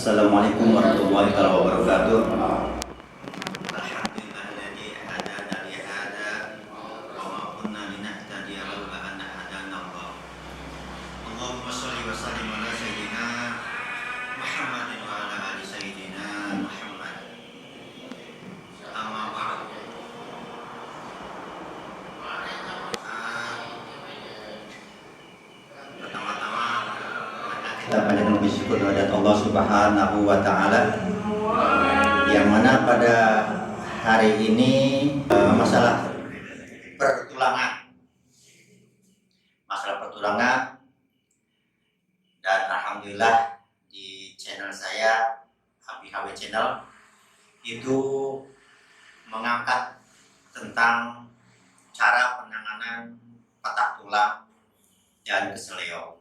Assalamualaikum warahmatullahi wabarakatuh. Kita panjatkan puji syukur kehadirat Allah Subhanahu wa Ta'ala, yang mana pada hari ini masalah pertulangan, dan alhamdulillah di channel saya HW Channel itu mengangkat tentang cara penanganan patah tulang dan keseleo.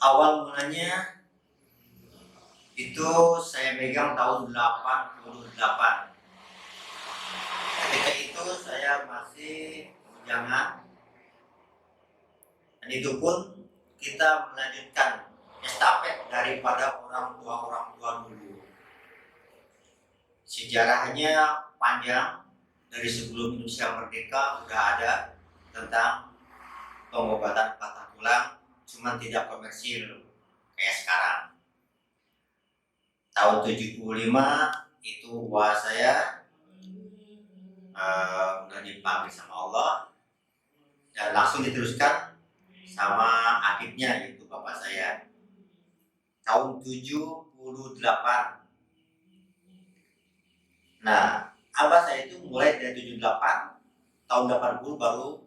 Awal mulanya itu saya megang tahun 88. Ketika itu saya masih bujangan, dan itu pun kita melanjutkan estafet daripada orang tua dulu. Sejarahnya panjang, dari sebelum Indonesia merdeka sudah ada tentang pengobatan patah tulang, cuma tidak komersil kayak sekarang. Tahun 75 itu uang saya udah dipanggil sama Allah dan langsung diteruskan sama adiknya, yaitu bapak saya. Tahun 78. Nah, abah saya itu mulai dari 78, tahun 80 baru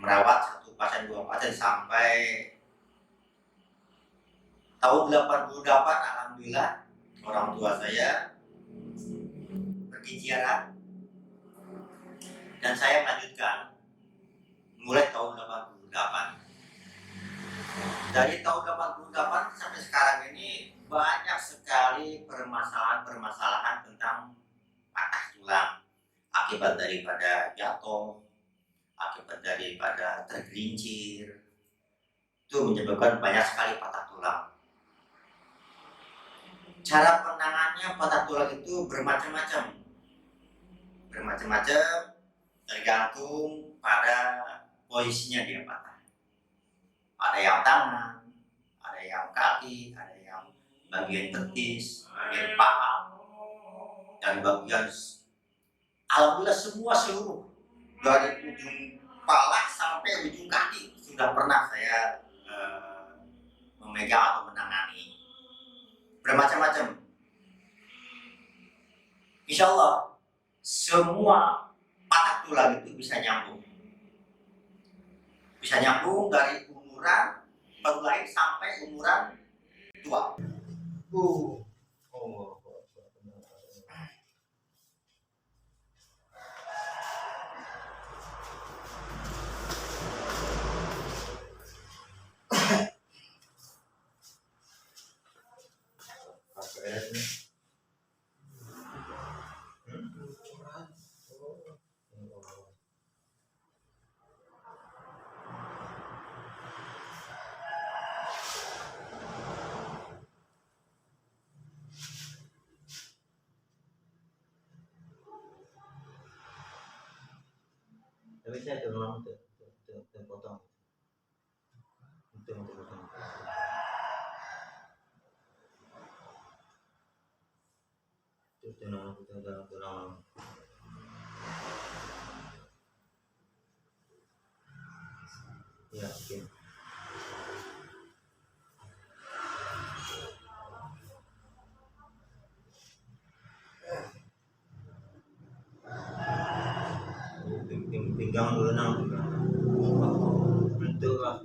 merawat satu pasien, dua pasien, sampai tahun 88 alhamdulillah orang tua saya pergi ziarah dan saya melanjutkan mulai tahun 88. Dari tahun 88 sampai sekarang ini banyak sekali permasalahan tentang patah tulang akibat daripada jatuh, akibat daripada tergelincir, itu menyebabkan banyak sekali patah tulang. Cara penanganannya patah tulang itu bermacam-macam, tergantung pada posisinya dia patah. Ada yang tangan, ada yang kaki, ada yang bagian betis, bagian paha, dan bagian alhamdulillah semua seluruh, dari ujung kepala sampai ujung kaki sudah pernah saya memegang atau menangani. Bermacam-macam. Insya Allah semua patah tulang itu bisa nyambung dari umuran baru lahir sampai umuran tua. Tapi saya memang potong. Itu potong. Itu nama kita dalam. Ya, oke. Pinggang dulu nang. Bentuk lah.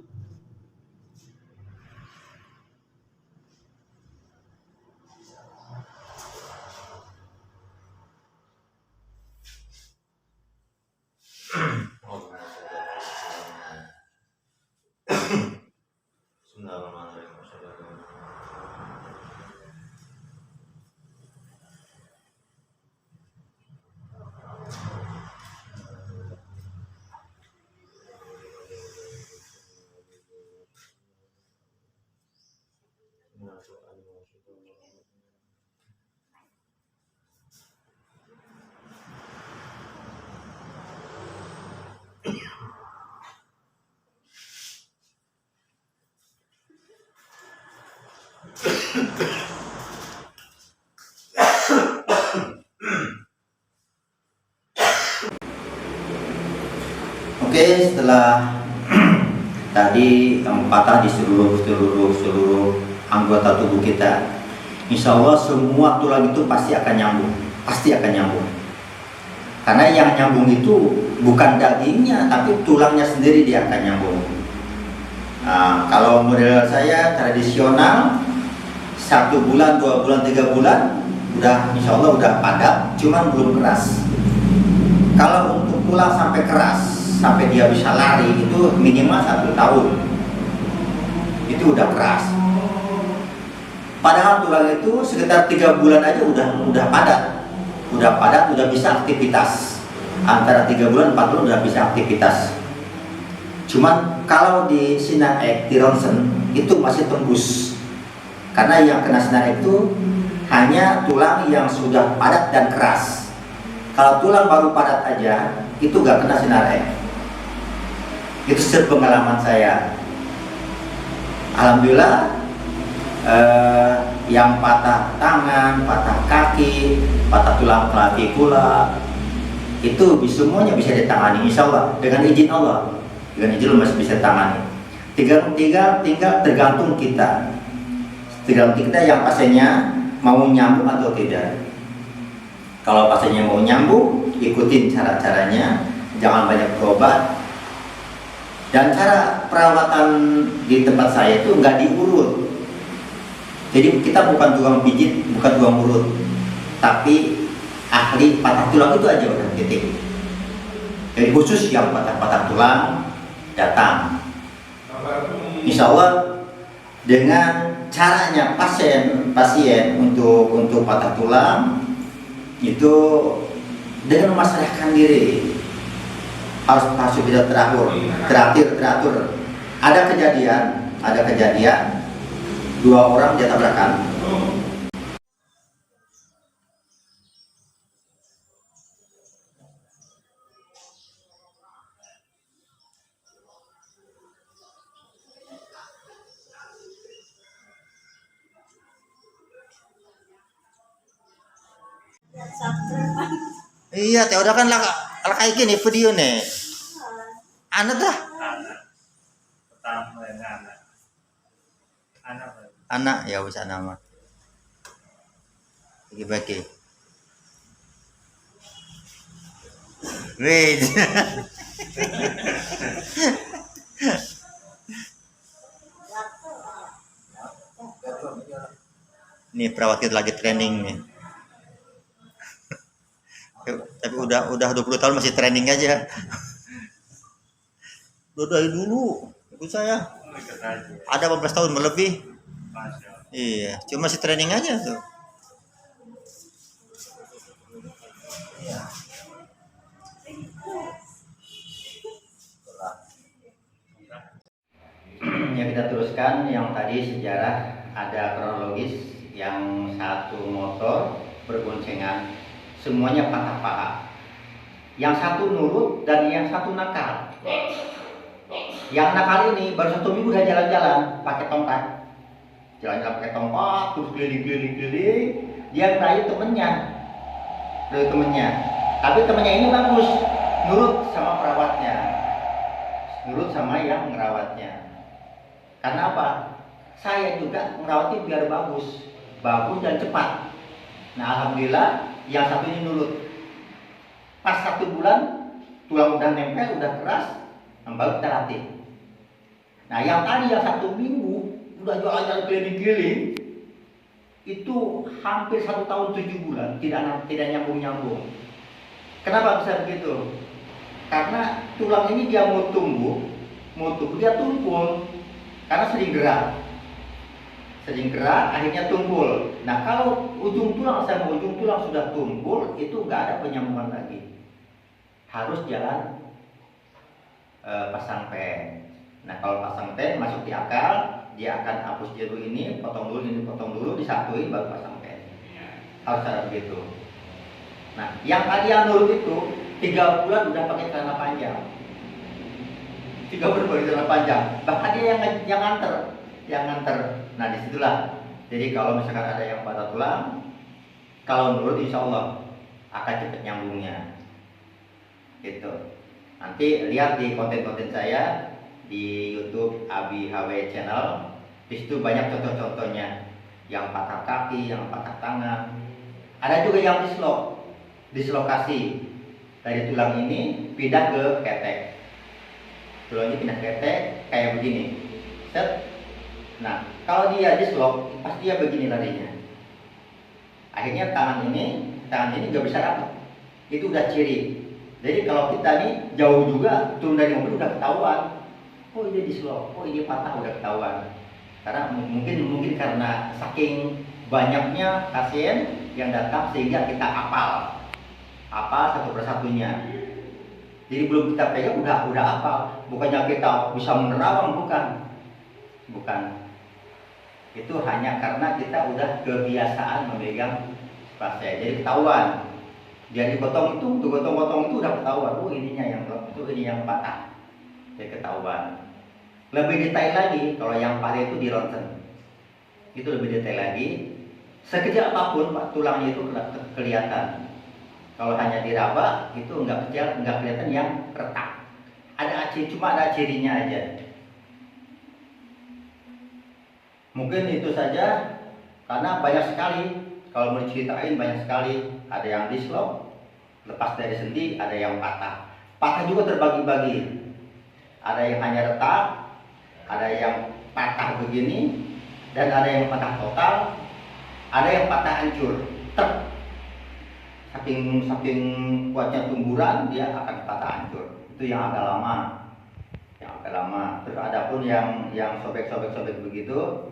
Oke, setelah tadi patah di seluruh anggota tubuh kita, insya Allah semua tulang itu pasti akan nyambung, karena yang nyambung itu bukan dagingnya tapi tulangnya sendiri dia akan nyambung. Nah, kalau model saya tradisional 1 bulan, 2 bulan, 3 bulan udah insya Allah udah padat, cuman belum keras. Kalau untuk tulang sampai keras, sampai dia bisa lari itu minimal 1 tahun, itu udah keras. Padahal tulang itu sekitar 3 bulan aja udah padat, udah bisa aktivitas. Antara 3 bulan 4 bulan udah bisa aktivitas. Cuman kalau di sinar X, di ronsen itu masih tembus, karena yang kena sinar X itu hanya tulang yang sudah padat dan keras. Kalau tulang baru padat aja itu gak kena sinar X. Itu sepengalaman saya. Alhamdulillah, yang patah tangan, patah kaki, patah tulang klavikula itu semuanya bisa ditangani, insya Allah dengan izin Allah. Dengan izin Allah masih bisa ditangani. Tinggal tergantung kita. Tergantung kita yang pasiennya mau nyambung atau tidak. Kalau pasiennya mau nyambung, ikutin cara-caranya, jangan banyak berobat. Dan cara perawatan di tempat saya itu nggak diurut. Jadi kita bukan tukang pijit, bukan tukang urut, tapi ahli patah tulang itu aja udah titik. Jadi khusus yang patah tulang datang. Insya Allah dengan caranya pasien untuk patah tulang itu dengan memasrahkan diri, harus bisa teratur. Ada kejadian 2 orang dia tabrakan. Iya, teh udah kan lah kayak gini video nih. Anak dah. Anak ya bisa nama. Bagi-bagi. Wih. Ini perawat kita lagi training nih. Tapi udah 20 tahun masih training aja. Udah dari dulu ikut saya. Ada 18 tahun melebih. Iya, cuma masih training aja tuh. Ya, kita teruskan yang tadi sejarah, ada kronologis. Yang satu motor berboncengan, semuanya patah paha. Yang satu nurut dan yang satu nakal. Yang nakal ini baru 1 minggu udah jalan-jalan pakai tongkat. Jalan-jalan pakai tongkat, terus keliling. Dia ngerayu temennya. Tapi temennya ini bagus, nurut sama perawatnya, nurut sama yang ngerawatnya. Karena apa? Saya juga ngerawatnya biar bagus dan cepat. Nah, alhamdulillah yang satu ini nurut. Pas 1 bulan tulang udah nempel, udah keras, baru kita latih. Nah, yang tadi yang 1 minggu udah jalan-jalan keliling, itu hampir 1 tahun 7 bulan tidak nyambung. Kenapa bisa begitu? Karena tulang ini dia mau tumbuh dia tumpul karena sering gerak akhirnya tumpul. Nah, kalau ujung tulang sudah tumpul, itu nggak ada penyambungan lagi, harus jalan pasang pen. Nah kalau pasang pen masuk di akal, dia akan hapus dulu ini, potong dulu, disatuin baru pasang pen. Harus cara begitu. Nah yang tadi yang nurut itu 3 bulan udah pakai celana panjang. 3 bulan pakai celana panjang. Bahkan dia yang nganter. Nah disitulah. Jadi kalau misalkan ada yang patah tulang, kalau nurut insya Allah akan cepat nyambungnya. Gitu. Nanti lihat di konten-konten saya di YouTube Abi HW Channel. Di situ banyak contoh-contohnya, yang patah kaki, yang patah tangan. Ada juga yang dislokasi dari tulang ini pindah ke ketek. Tulangnya pindah ke ketek kayak begini. Set. Nah, kalau dia dislok, pasti dia begini larinya. Akhirnya tangan ini nggak bisa dapat. Itu udah ciri. Jadi kalau kita nih jauh juga turun dari mobil udah ketahuan. Oh ini dislok, oh ini patah udah ketahuan. Karena mungkin karena saking banyaknya pasien yang datang sehingga kita hafal satu persatunya. Jadi belum kita pegang udah hafal. Bukannya kita bisa menerawang, bukan. Itu hanya karena kita udah kebiasaan memegang pasien. Jadi ketahuan. Dia dipotong itu udah ketahuan. Oh ininya yang ini yang patah. Jadi ketahuan. Lebih detail lagi kalau yang patah itu di ronsen. Itu lebih detail lagi. Sekecil apapun Pak tulangnya itu kelihatan. Kalau hanya diraba itu nggak kelihatan yang retak. Cuma ada cirinya aja. Mungkin itu saja karena banyak sekali. Kalau mau diceritain banyak sekali. Ada yang dislok, lepas dari sendi, ada yang patah. Patah juga terbagi-bagi. Ada yang hanya retak, ada yang patah begini, dan ada yang patah total, ada yang patah hancur. Saking kuatnya tumburan dia akan patah hancur. Itu yang agak lama. Terus ada pun yang sobek-sobek begitu,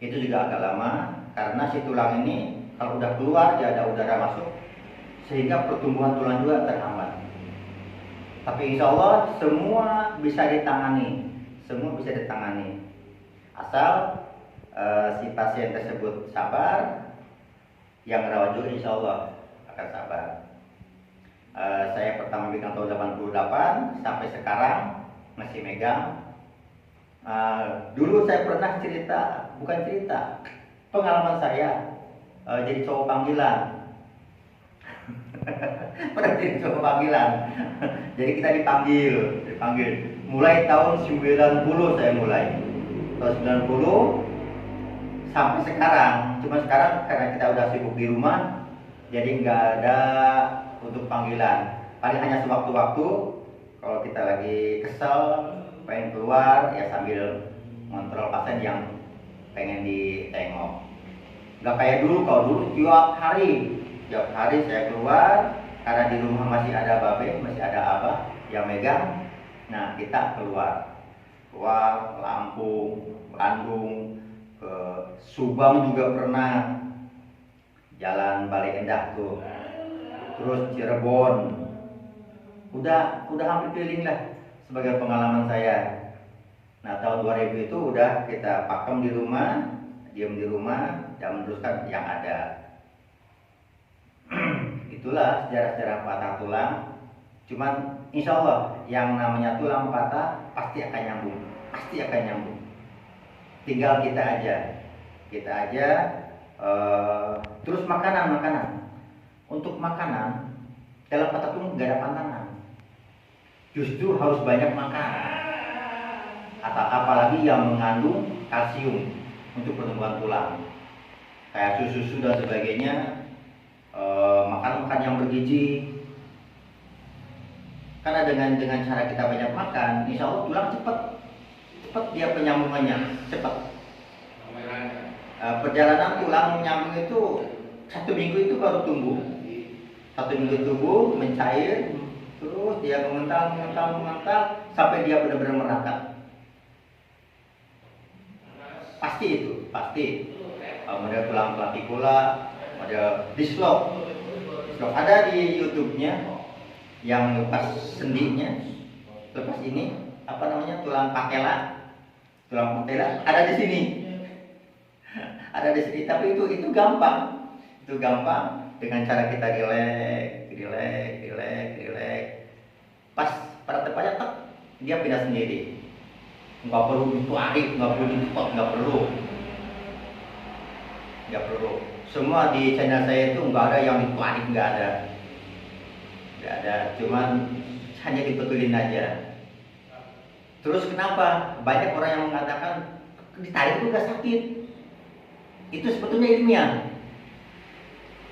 itu juga agak lama karena si tulang ini kalau udah keluar dia ada udara masuk sehingga pertumbuhan tulang juga terhambat. Tapi insya Allah semua bisa ditangani. Asal si pasien tersebut sabar, yang rawat juga insya Allah akan sabar. Saya pertama megang tahun 88 sampai sekarang masih megang. Dulu saya pernah pengalaman saya jadi cowok panggilan. Pernah jadi cowok panggilan. Jadi kita dipanggil. Mulai tahun 90 saya mulai. Tahun 90 sampai sekarang. Cuma sekarang karena kita udah sibuk di rumah, jadi nggak ada untuk panggilan. Paling hanya sewaktu-waktu kalau kita lagi kesel, pengen keluar ya sambil ngontrol pasien yang pengen ditengok. Nggak kayak dulu. Kalau dulu tiap hari saya keluar karena di rumah masih ada babe, masih ada abah yang megang. Nah kita keluar Lampung, Bandung, ke Subang juga pernah, Jalan Bale Endah tuh, terus Cirebon, udah hampir keliling lah sebagai pengalaman saya. Nah tahun 2000 itu udah kita pakem di rumah, diam di rumah, dan meneruskan yang ada. Itulah sejarah-sejarah patah tulang. Cuman insya Allah yang namanya tulang patah pasti akan nyambung. Tinggal kita aja terus makanan. Untuk makanan dalam patah tulang gak ada pantangan. Justru harus banyak makan. Apalagi yang mengandung kalsium untuk pertumbuhan tulang, kayak susu dan sebagainya. Makan yang bergizi. Karena dengan cara kita banyak makan, insya Allah tulang cepat dia penyambungannya cepat. Perjalanan tulang menyambung itu 1 minggu itu baru tumbuh. 1 minggu tumbuh, mencair, terus dia mengental sampai dia benar-benar merata. Pasti. Model tulang clavicular, model dislok. Ada di YouTube-nya yang lepas sendinya, lepas ini apa namanya, tulang patella. Tulang patella ada di sini. Ada di sini, tapi itu gampang. Itu gampang dengan cara kita rileks. Pas pada tempatnya tek, dia pindah sendiri. Nggak perlu ditarik, nggak perlu dipot, nggak perlu. Semua di channel saya itu nggak ada yang ditarik, nggak ada. Cuman hanya dibetulin aja. Terus kenapa banyak orang yang mengatakan ditarik itu nggak sakit? Itu sebetulnya ilmiah,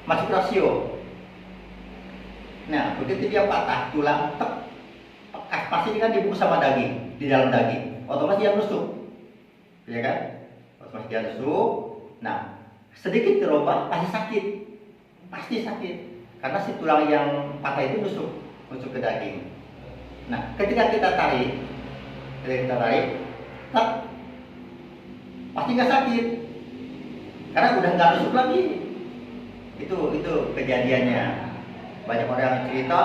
masuk rasio. Nah, begitu dia patah tulang, pasti kan dibungkus sama daging, di dalam daging, otomatis dia nusuk, ya kan? Otomatis dia nusuk. Nah, sedikit dirobah pasti sakit, karena si tulang yang patah itu nusuk ke daging. Nah, ketika kita tarik, pasti nggak sakit, karena udah nggak nusuk lagi. Itu kejadiannya. Banyak orang yang cerita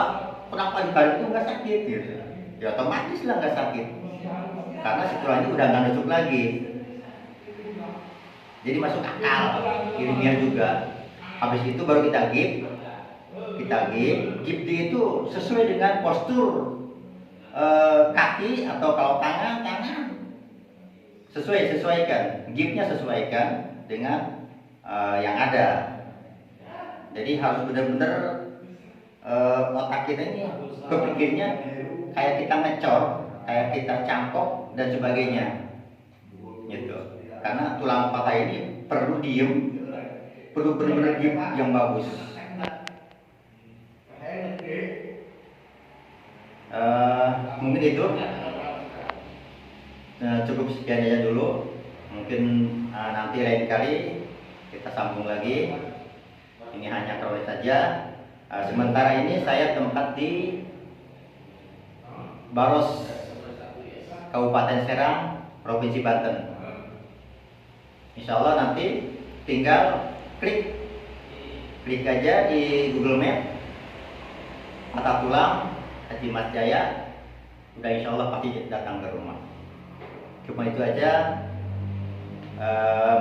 kenapa ditarik itu nggak sakit gitu. Ya otomatis lah nggak sakit, karena si tulang itu udah nggak nusuk lagi. Jadi masuk akal, ilmiah juga. Habis itu baru kita gip dia itu sesuai dengan postur kaki, atau kalau tangan sesuaikan, gipnya sesuaikan dengan yang ada. Jadi harus benar-benar otak kita ini berpikirnya kayak kita ngecor, kayak kita cangkok dan sebagainya, gitu. Karena tulang patah ini perlu diem, perlu benar-benar gip yang bagus. Mungkin itu cukup sekian aja dulu. Mungkin nanti lain kali kita sambung lagi. Ini hanya kronis saja. Sementara ini saya tempat di Baros, Kabupaten Serang, Provinsi Banten. Insya Allah nanti tinggal klik aja di Google Map patah tulang Haji Mas Jaya, udah insya Allah pasti datang ke rumah. Cuma itu aja.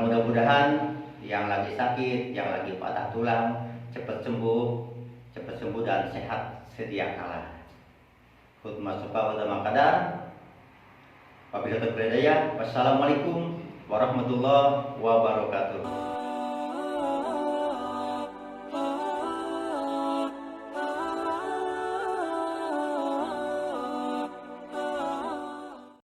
Mudah-mudahan yang lagi sakit, yang lagi patah tulang cepat sembuh dan sehat sedia kala. Khutbah sufa wa qadar. Wabillahi taufiq. Wassalamualaikum warahmatullahi wabarakatuh.